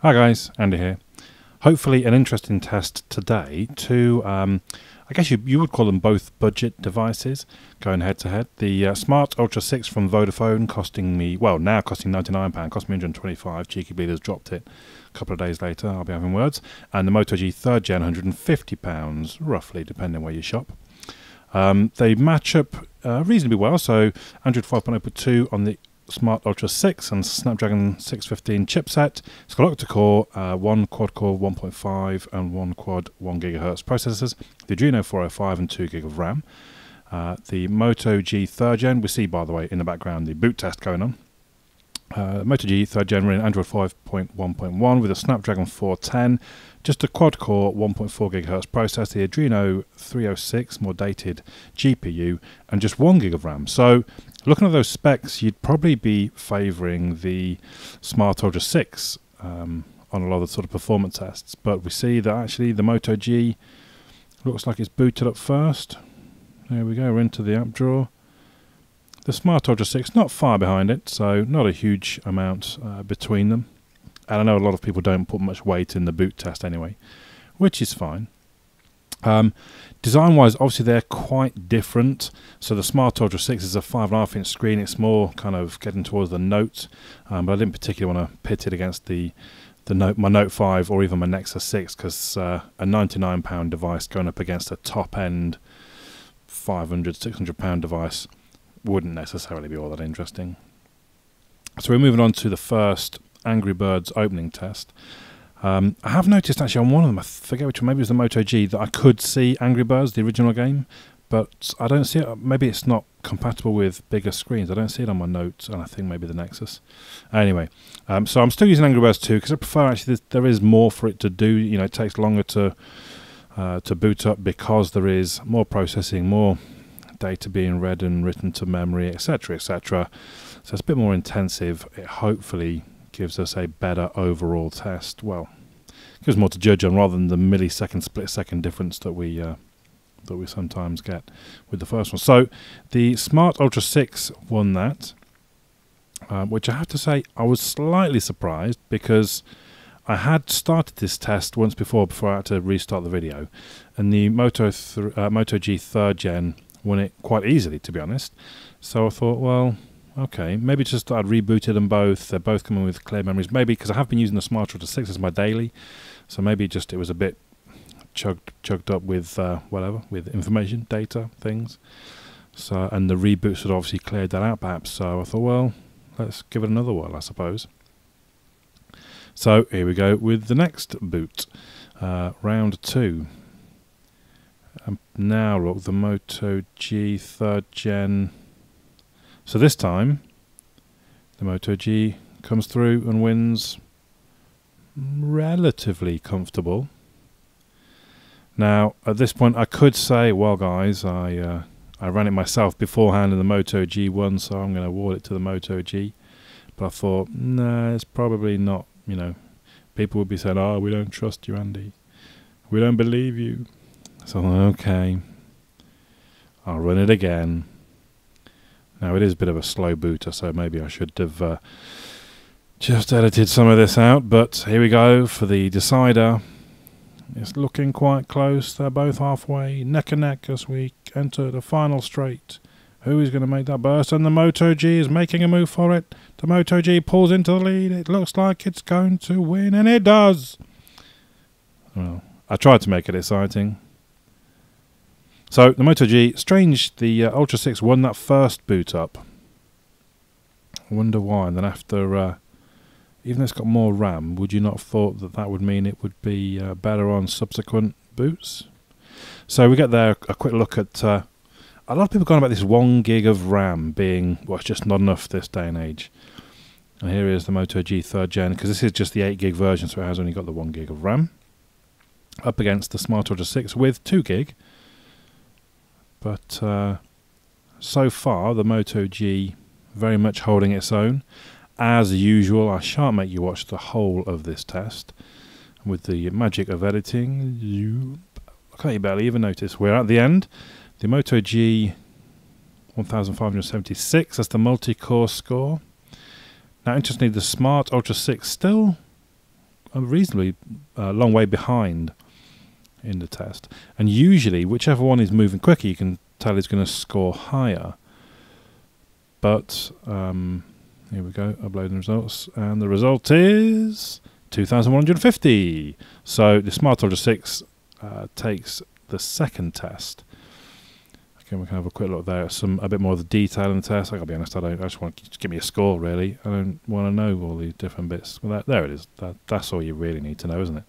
Hi guys, Andy here. Hopefully an interesting test today to, I guess you would call them both budget devices going head to head. The Smart Ultra 6 from Vodafone costing me, well now costing £99, cost me 125, Cheeky Bleeders dropped it a couple of days later, I'll be having words. And the Moto G 3rd Gen, £150 roughly, depending where you shop. They match up reasonably well, so Android 5.0.2 on the Smart Ultra 6 and Snapdragon 615 chipset. It's got octa-core, one quad-core 1.5 and one quad 1 GHz processors, the Adreno 405 and 2 GB of RAM. The Moto G 3rd Gen, we see by the way in the background the boot test going on. Moto G 3rd Gen running Android 5.1.1 with a Snapdragon 410, just a quad-core 1.4 GHz processor, the Adreno 306, more dated GPU, and just 1 GB of RAM. So looking at those specs, you'd probably be favouring the Smart Ultra 6 on a lot of the sort of performance tests. But we see that actually the Moto G looks like it's booted up first. There we go, we're into the app drawer. The Smart Ultra 6 not far behind it, so not a huge amount between them. And I know a lot of people don't put much weight in the boot test anyway, which is fine. Design-wise, obviously they're quite different. So the Smart Ultra 6 is a 5.5-inch screen. It's more kind of getting towards the Note, but I didn't particularly want to pit it against the Note, my Note 5 or even my Nexus 6, because a £99 device going up against a top-end £500, £600 device wouldn't necessarily be all that interesting. So we're moving on to the first Angry Birds opening test. I have noticed actually on one of them, I forget which one, maybe it was the Moto G, that I could see Angry Birds, the original game, but I don't see it. Maybe it's not compatible with bigger screens. I don't see it on my Note, and I think maybe the Nexus. Anyway, so I'm still using Angry Birds 2 because I prefer actually there is more for it to do. You know, it takes longer to boot up because there is more processing, more data being read and written to memory, etc., etc. So it's a bit more intensive. It hopefully gives us a better overall test. Well, gives more to judge on rather than the millisecond, split-second difference that we sometimes get with the first one. So the Smart Ultra 6 won that, which I have to say I was slightly surprised because I had started this test once before I had to restart the video, and the Moto G 3rd Gen won it quite easily, to be honest. So I thought, well, okay, maybe just that I'd rebooted them both. They're both coming with clear memories. Maybe because I have been using the Smart Ultra 6 as my daily, so maybe just it was a bit chugged up with whatever, with information, data, things. So, and the reboots had obviously cleared that out perhaps. So I thought, well, let's give it another whirl, I suppose. So here we go with the next boot, round 2. Now look, the Moto G 3rd Gen. So this time, the Moto G comes through and wins relatively comfortable. Now, at this point, I could say, well, guys, I ran it myself beforehand and the Moto G won, so I'm going to award it to the Moto G. But I thought, no, it's probably not, you know, people would be saying, oh, we don't trust you, Andy. We don't believe you. So, okay, I'll run it again. Now, it is a bit of a slow booter, so maybe I should have just edited some of this out. But here we go for the decider. It's looking quite close. They're both halfway, neck and neck as we enter the final straight. Who is going to make that burst? And the Moto G is making a move for it. The Moto G pulls into the lead. It looks like it's going to win, and it does. Well, I tried to make it exciting. So the Moto G, strange, the Ultra 6 won that first boot up. I wonder why. And then after, even though it's got more RAM, would you not have thought that that would mean it would be better on subsequent boots? So we get there a quick look at, a lot of people going about this 1 gig of RAM being, well, it's just not enough this day and age. And here is the Moto G 3rd Gen, because this is just the 8 gig version, so it has only got the 1 gig of RAM. Up against the Smart Ultra 6 with 2 gig. But so far, the Moto G very much holding its own. As usual, I shan't make you watch the whole of this test. With the magic of editing, I can't barely even notice. We're at the end. The Moto G 1576, that's the multi-core score. Now, interestingly, the Smart Ultra 6 still a reasonably long way behind in the test. And usually, whichever one is moving quicker, you can tell is going to score higher. But here we go, uploading results, and the result is 2,150. So the Smart Ultra 6 takes the second test. Okay, we can have a quick look there at a bit more of the detail in the test. I gotta be honest, I just want to give me a score, really. I don't want to know all the different bits. Well, there it is. That's all you really need to know, isn't it?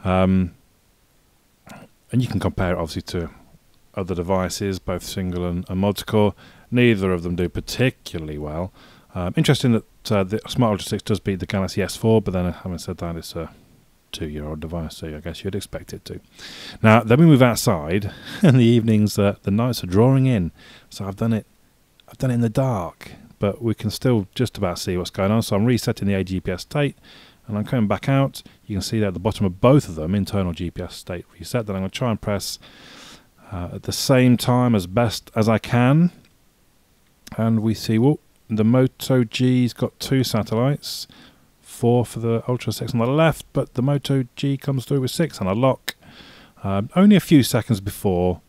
And you can compare it obviously to other devices, both single and multi-core. Neither of them do particularly well. Interesting that the Smart Ultra 6 does beat the Galaxy S4, but then having said that, it's a 2-year-old device, so I guess you'd expect it to. Now, then we move outside, and the evenings, the nights are drawing in. So I've done it in the dark, but we can still just about see what's going on. So I'm resetting the AGPS state, and I'm coming back out. You can see that at the bottom of both of them, internal GPS state reset. Then I'm going to try and press at the same time as best as I can, and we see, well, the Moto G's got 2 satellites, 4 for the Ultra 6 on the left, but the Moto G comes through with 6 on a lock, only a few seconds before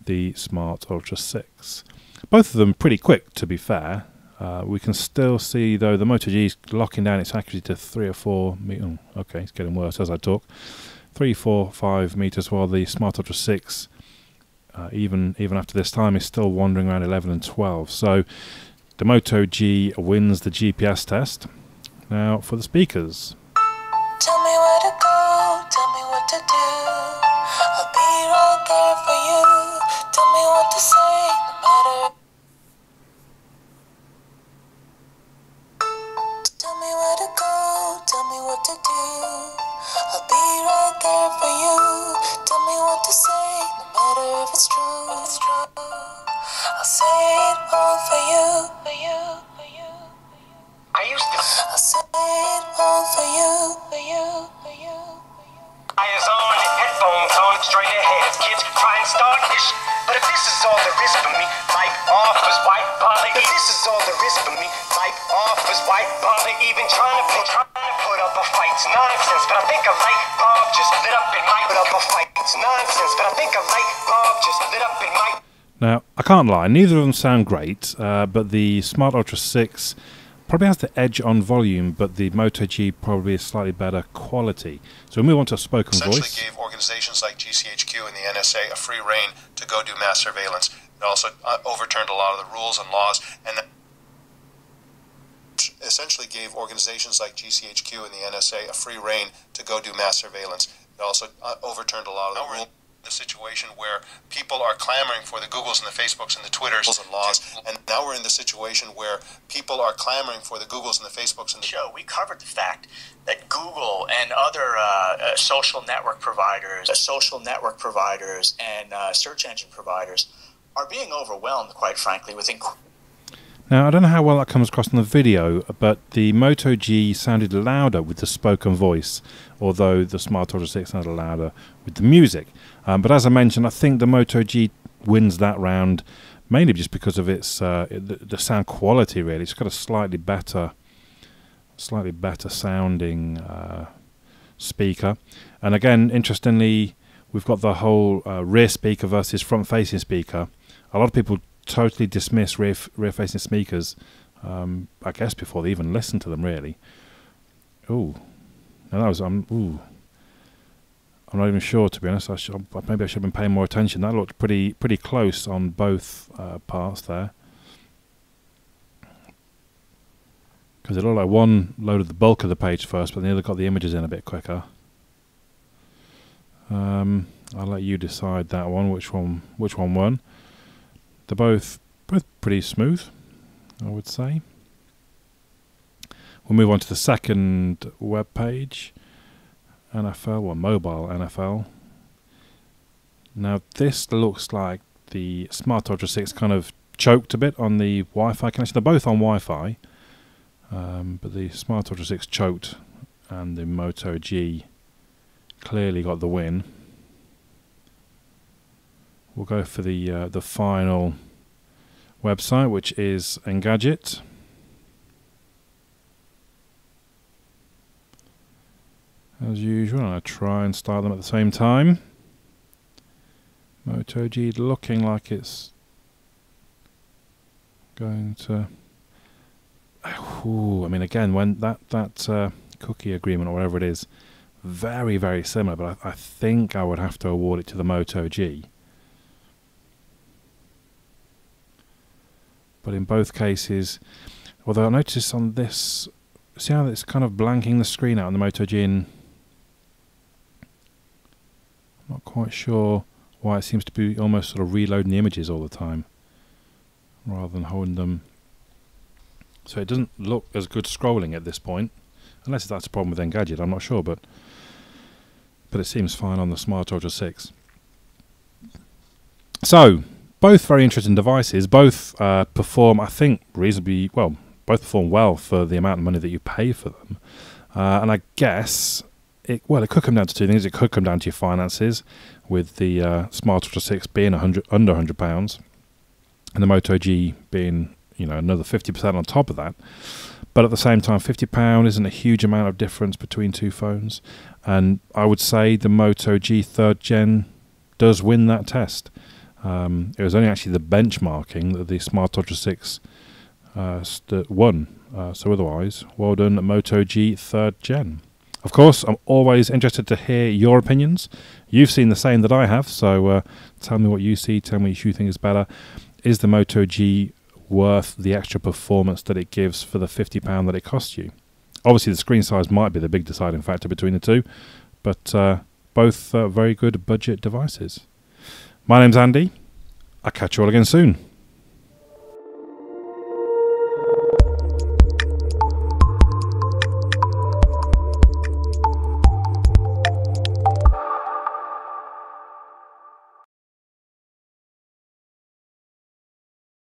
the Smart Ultra 6. Both of them pretty quick, to be fair. We can still see, though, the Moto G is locking down its accuracy to 3 or 4 meters. Oh, okay, it's getting worse as I talk. 3, 4, 5 meters, while the Smart Ultra 6, even after this time, is still wandering around 11 and 12. So the Moto G wins the GPS test. Now for the speakers. Tell me where to go, tell me what to do. I'll be right there for you. Tell me what to say, no matter. Tell me where to go, tell me what to do. I'll be right there for you. Tell me what to say, no matter if it's true. I'll say it all for you, for you, for you. I'll say it all for you, for you, for you, for you. Eyes on, headphones on, straight ahead as kids try and start this. But if this is all there is for me, light off as white bother. If this is all there is for me, light off as white bother. Even trying to put up a fight's nonsense. But I think a light bulb just lit up in my put up a fight's nonsense. But I think a light bulb just lit up in my. Now I can't lie, neither of them sound great, but the Smart Ultra 6 probably has the edge on volume, but the Moto G probably is slightly better quality. So we move on to spoken voice. Essentially gave organizations like GCHQ and the NSA a free rein to go do mass surveillance. It also overturned a lot of the rules and laws, and essentially gave organizations like GCHQ and the NSA a free rein to go do mass surveillance. It also overturned a lot of the rules. The situation where people are clamoring for the Googles and the Facebooks and the Twitters and laws, and now we're in the situation where people are clamoring for the Googles and the Facebooks and the show. We covered the fact that Google and other social network providers and search engine providers are being overwhelmed, quite frankly, with Now, I don't know how well that comes across in the video, but the Moto G sounded louder with the spoken voice, although the Smart Ultra 6 sounded louder with the music. But as I mentioned, I think the Moto G wins that round, mainly just because of its the sound quality, really. It's got a slightly better sounding speaker. And again, interestingly, we've got the whole rear speaker versus front-facing speaker. A lot of people totally dismiss rear-facing speakers, I guess before they even listen to them, really. Ooh, now that was I'm not even sure, to be honest. Maybe I should have been paying more attention. That looked pretty close on both parts there, because it looked like one loaded the bulk of the page first, but the other got the images in a bit quicker. I'll let you decide that one, which one won. They're both pretty smooth, I would say. We'll move on to the second web page, NFL, or mobile NFL. Now this looks like the Smart Ultra 6 kind of choked a bit on the Wi-Fi connection. They're both on Wi-Fi, but the Smart Ultra 6 choked, and the Moto G clearly got the win. We'll go for the final website, which is Engadget. as usual. I'll try and start them at the same time. Moto G looking like it's going to... Ooh, I mean, again, when that cookie agreement or whatever it is, very, very similar, but I think I would have to award it to the Moto G. But in both cases, although I noticed on this, see how it's kind of blanking the screen out on the Moto G, and I'm not quite sure why it seems to be almost sort of reloading the images all the time rather than holding them. So it doesn't look as good scrolling at this point, unless that's a problem with Engadget, I'm not sure, but it seems fine on the Smart Ultra 6. So, both very interesting devices, both perform, I think, reasonably well, both perform well for the amount of money that you pay for them. And I guess, it could come down to two things. It could come down to your finances, with the Smart Ultra 6 being under £100, and the Moto G being, another 50% on top of that. But at the same time, £50 isn't a huge amount of difference between two phones. And I would say the Moto G 3rd Gen does win that test. It was only actually the benchmarking that the Smart Ultra 6 won. So otherwise, well done, Moto G 3rd Gen. Of course, I'm always interested to hear your opinions. You've seen the same that I have, so tell me what you see, tell me what you think is better. Is the Moto G worth the extra performance that it gives for the £50 that it costs you? Obviously, the screen size might be the big deciding factor between the two, but both very good budget devices. My name's Andy. I'll catch you all again soon.